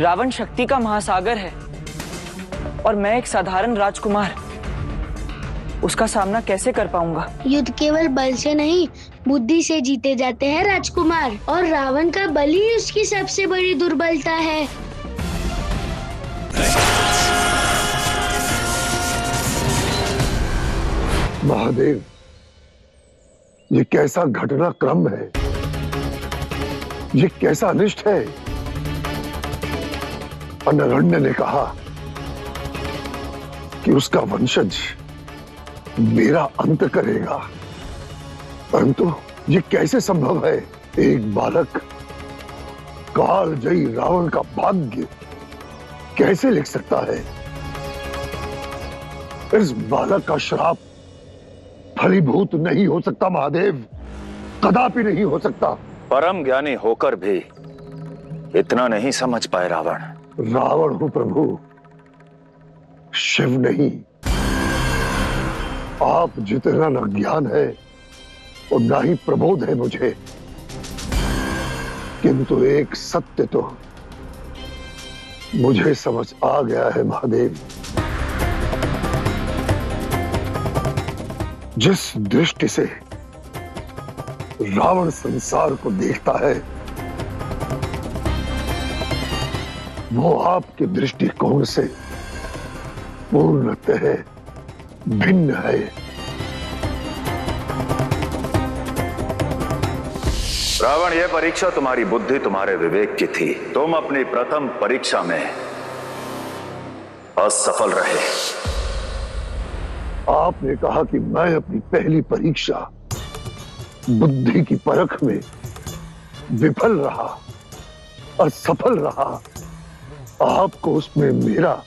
रावण शक्ति का महासागर है और मैं एक साधारण राजकुमार, उसका सामना कैसे कर पाऊंगा? युद्ध केवल बल से नहीं, बुद्धि से जीते जाते हैं राजकुमार, और रावण का बल ही उसकी सबसे बड़ी दुर्बलता है। महादेव, ये कैसा घटनाक्रम है, ये कैसा अनिष्ट है। अनरण्य ने कहा कि उसका वंशज मेरा अंत करेगा, परंतु ये कैसे संभव है? एक बालक कालजयी रावण का भाग्य कैसे लिख सकता है? इस बालक का श्राप फलीभूत नहीं हो सकता महादेव, कदापि नहीं हो सकता। परम ज्ञानी होकर भी इतना नहीं समझ पाए रावण। रावण हूं प्रभु, शिव नहीं। आप जितना न ज्ञान है और ना ही प्रबोध है मुझे, किंतु एक सत्य तो मुझे समझ आ गया है महादेव। जिस दृष्टि से रावण संसार को देखता है, वो आपके दृष्टिकोण से पूर्णतः भिन्न है। रावण, यह परीक्षा तुम्हारी बुद्धि, तुम्हारे विवेक की थी। तुम अपनी प्रथम परीक्षा में असफल रहे। आपने कहा कि मैं अपनी पहली परीक्षा बुद्धि की परख में विफल रहा, असफल रहा। आपको उसमें मेरा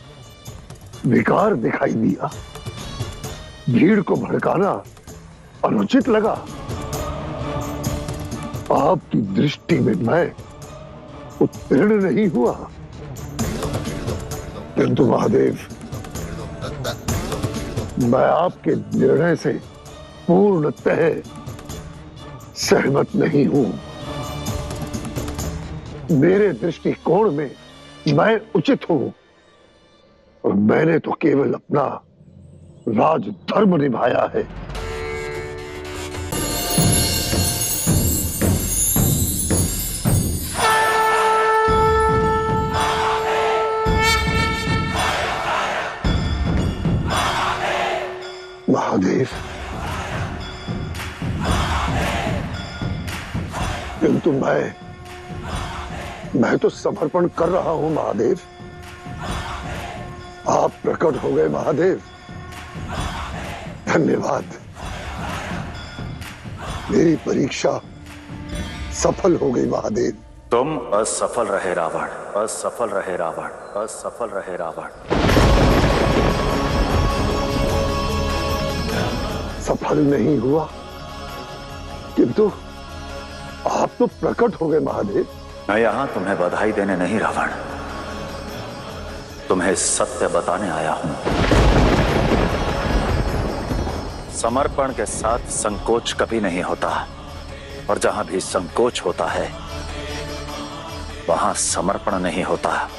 विकार दिखाई दिया, भीड़ को भड़काना अनुचित लगा। आपकी दृष्टि में मैं उत्तीर्ण नहीं हुआ, किंतु महादेव, मैं आपके निर्णय से पूर्णतः सहमत नहीं हूं। मेरे दृष्टिकोण में मैं उचित हूं और मैंने तो केवल अपना राजधर्म निभाया है। महादेव, किंतु मैं तो समर्पण कर रहा हूं महादेव। आप प्रकट हो गए महादेव, धन्यवाद। मेरी परीक्षा सफल हो गई महादेव। तुम असफल रहे रावण, असफल रहे रावण, असफल रहे रावण। सफल नहीं हुआ, किंतु आप तो प्रकट हो गए महादेव। मैं यहां तुम्हें बधाई देने नहीं रावण, तुम्हें सत्य बताने आया हूं। समर्पण के साथ संकोच कभी नहीं होता, और जहां भी संकोच होता है वहां समर्पण नहीं होता।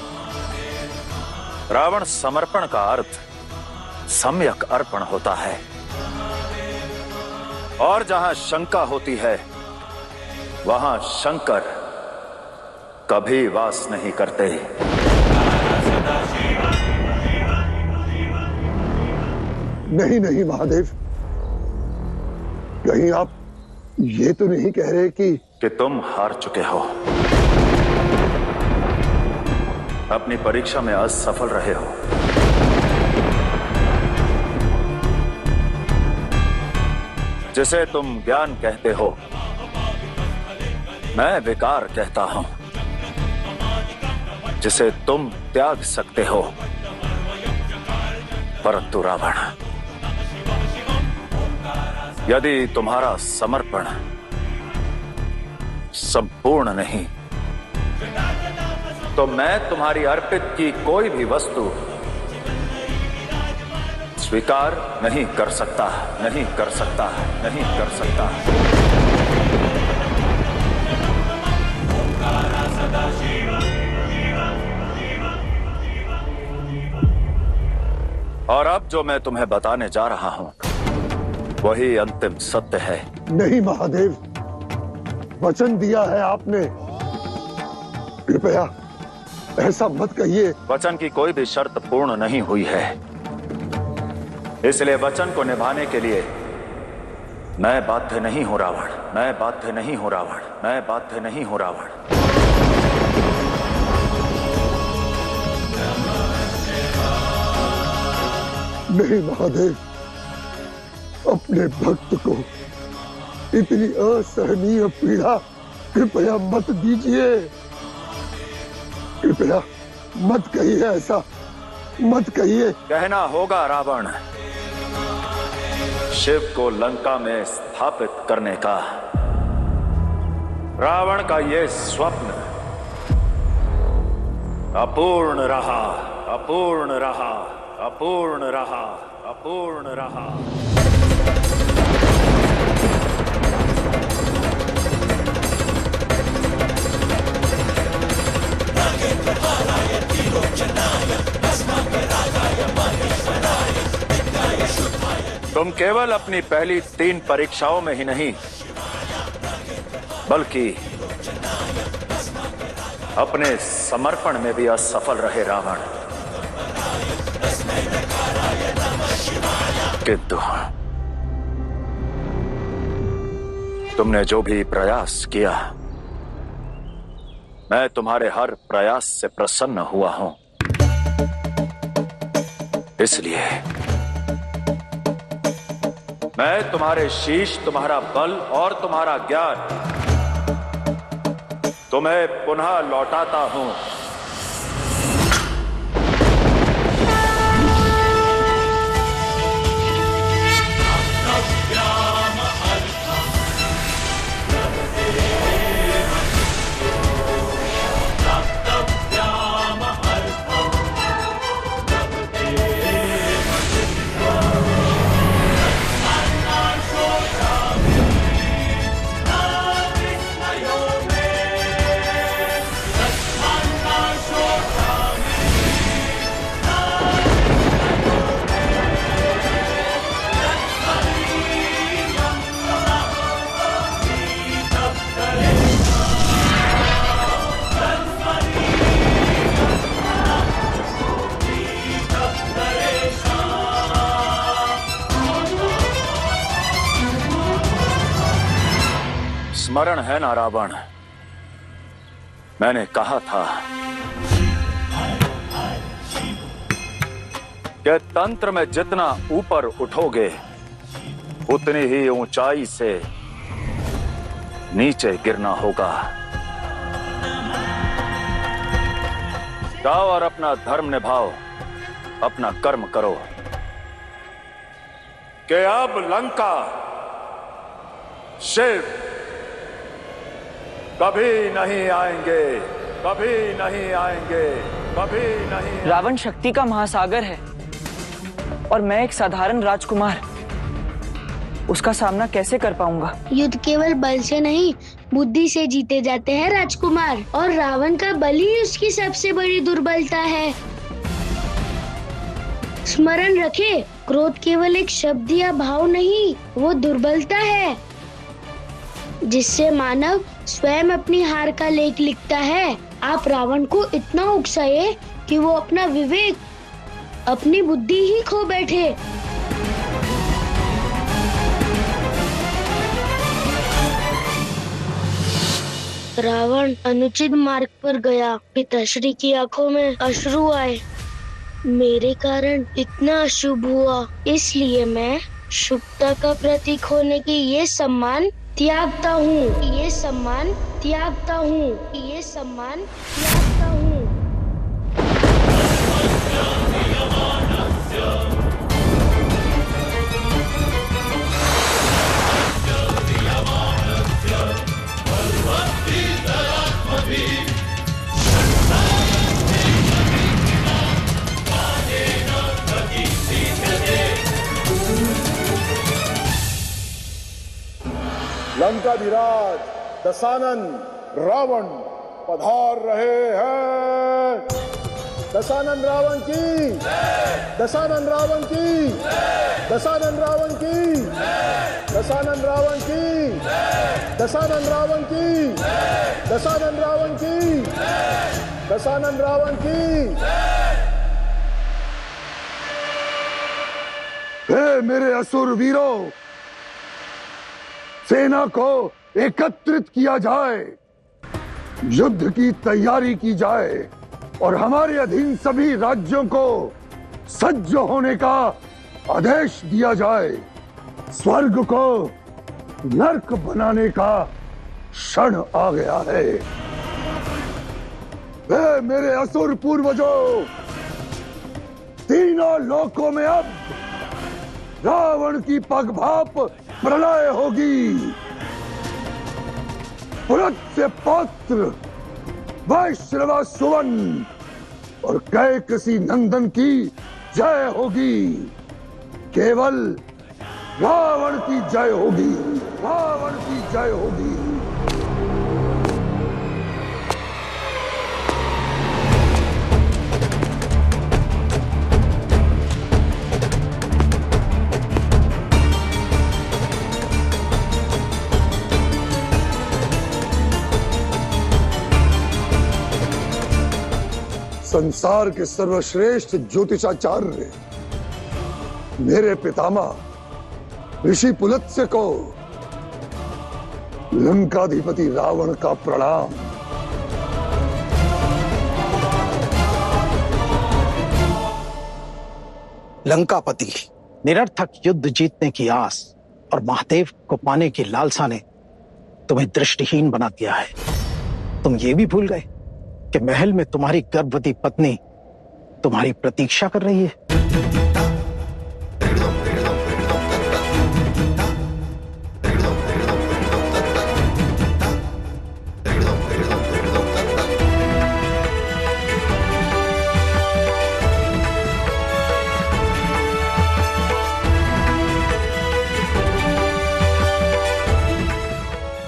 रावण, समर्पण का अर्थ सम्यक अर्पण होता है, और जहां शंका होती है वहां शंकर कभी वास नहीं करते। नहीं नहीं महादेव, कहीं आप ये तो नहीं कह रहे कि तुम हार चुके हो, अपनी परीक्षा में असफल रहे हो। जिसे तुम ज्ञान कहते हो, मैं विकार कहता हूं। जिसे तुम त्याग सकते हो, परंतु रावण, यदि तुम्हारा समर्पण संपूर्ण नहीं, तो मैं तुम्हारी अर्पित की कोई भी वस्तु स्वीकार नहीं कर सकता, नहीं कर सकता, नहीं कर सकता। और अब जो मैं तुम्हें बताने जा रहा हूं वही अंतिम सत्य है। नहीं महादेव, वचन दिया है आपने, कृपया ऐसा मत कहिए। वचन की कोई भी शर्त पूर्ण नहीं हुई है, इसलिए वचन को निभाने के लिए मैं बाध्य नहीं हूं रावण, मैं बाध्य नहीं हूं रावण, मैं बाध्य नहीं हूं रावण। नहीं महादेव, अपने भक्त को इतनी असहनीय पीड़ा कृपया मत दीजिए, कृपया मत कहिए, ऐसा मत कहिए। कहना होगा रावण, शिव को लंका में स्थापित करने का रावण का यह स्वप्न अपूर्ण रहा, अपूर्ण रहा, अपूर्ण रहा, अपूर्ण रहा। तुम केवल अपनी पहली 3 परीक्षाओं में ही नहीं बल्कि अपने समर्पण में भी असफल रहे रावण। किंतु तुमने जो भी प्रयास किया, मैं तुम्हारे हर प्रयास से प्रसन्न हुआ हूं। इसलिए मैं तुम्हारे शीश, तुम्हारा बल और तुम्हारा ज्ञान तुम्हें पुनः लौटाता हूं। स्मरण है ना रावण, मैंने कहा था कि तंत्र में जितना ऊपर उठोगे उतनी ही ऊंचाई से नीचे गिरना होगा। जाओ और अपना धर्म निभाओ, अपना कर्म करो कि अब लंका शिव कभी नहीं आएंगे, कभी नहीं आएंगे, कभी नहीं। रावण शक्ति का महासागर है और मैं एक साधारण राजकुमार, उसका सामना कैसे कर पाऊंगा? युद्ध केवल बल से नहीं, बुद्धि से जीते जाते हैं राजकुमार, और रावण का बल ही उसकी सबसे बड़ी दुर्बलता है। स्मरण रखे, क्रोध केवल एक शब्द या भाव नहीं, वो दुर्बलता है जिससे मानव स्वयं अपनी हार का लेख लिखता है। आप रावण को इतना उकसाए कि वो अपना विवेक, अपनी बुद्धि ही खो बैठे। रावण अनुचित मार्ग पर गया, पिताश्री की आंखों में अश्रु आए। मेरे कारण इतना अशुभ हुआ, इसलिए मैं शुभता का प्रतीक होने की ये सम्मान त्यागता हूँ, ये सम्मान त्यागता हूँ, ये सम्मान त्यागता हूँ। लंकाधिराज दशानन रावण पधार रहे हैं। दशानन रावण की, दशानन रावण की, दशानन रावण की, दशानन रावण की, दशानन रावण की, दशानन रावण की, दशानन रावण की। हे मेरे असुर वीरों, सेना को एकत्रित किया जाए, युद्ध की तैयारी की जाए और हमारे अधीन सभी राज्यों को सज्ज होने का आदेश दिया जाए। स्वर्ग को नर्क बनाने का क्षण आ गया है। हे मेरे असुर पूर्वजों, तीनों लोकों में अब रावण की पगभाप प्रलय होगी। पुलत्स्य पौत्र वैश्रवा सुवन और कैकसी नंदन की जय होगी। केवल रावण की जय होगी, रावण की जय होगी। संसार के सर्वश्रेष्ठ ज्योतिषाचार्य मेरे पितामह ऋषि पुलत्स्य को लंकाधिपति रावण का प्रणाम। लंकापति, निरर्थक युद्ध जीतने की आस और महादेव को पाने की लालसा ने तुम्हें दृष्टिहीन बना दिया है। तुम ये भी भूल गए कि महल में तुम्हारी गर्भवती पत्नी तुम्हारी प्रतीक्षा कर रही है।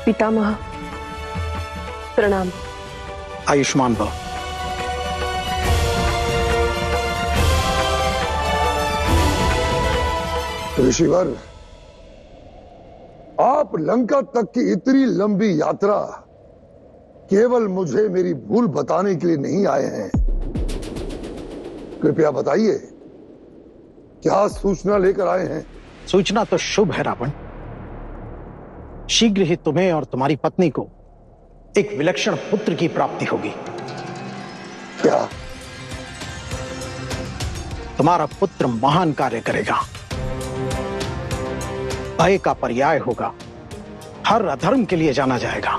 पितामह प्रणाम। आयुष्मान भव। ऋषिवर, आप लंका तक की इतनी लंबी यात्रा केवल मुझे मेरी भूल बताने के लिए नहीं आए हैं। कृपया बताइए, क्या सूचना लेकर आए हैं? सूचना तो शुभ है रावण। शीघ्र ही तुम्हें और तुम्हारी पत्नी को एक विलक्षण पुत्र की प्राप्ति होगी। क्या? तुम्हारा पुत्र महान कार्य करेगा, भय का पर्याय होगा, हर अधर्म के लिए जाना जाएगा।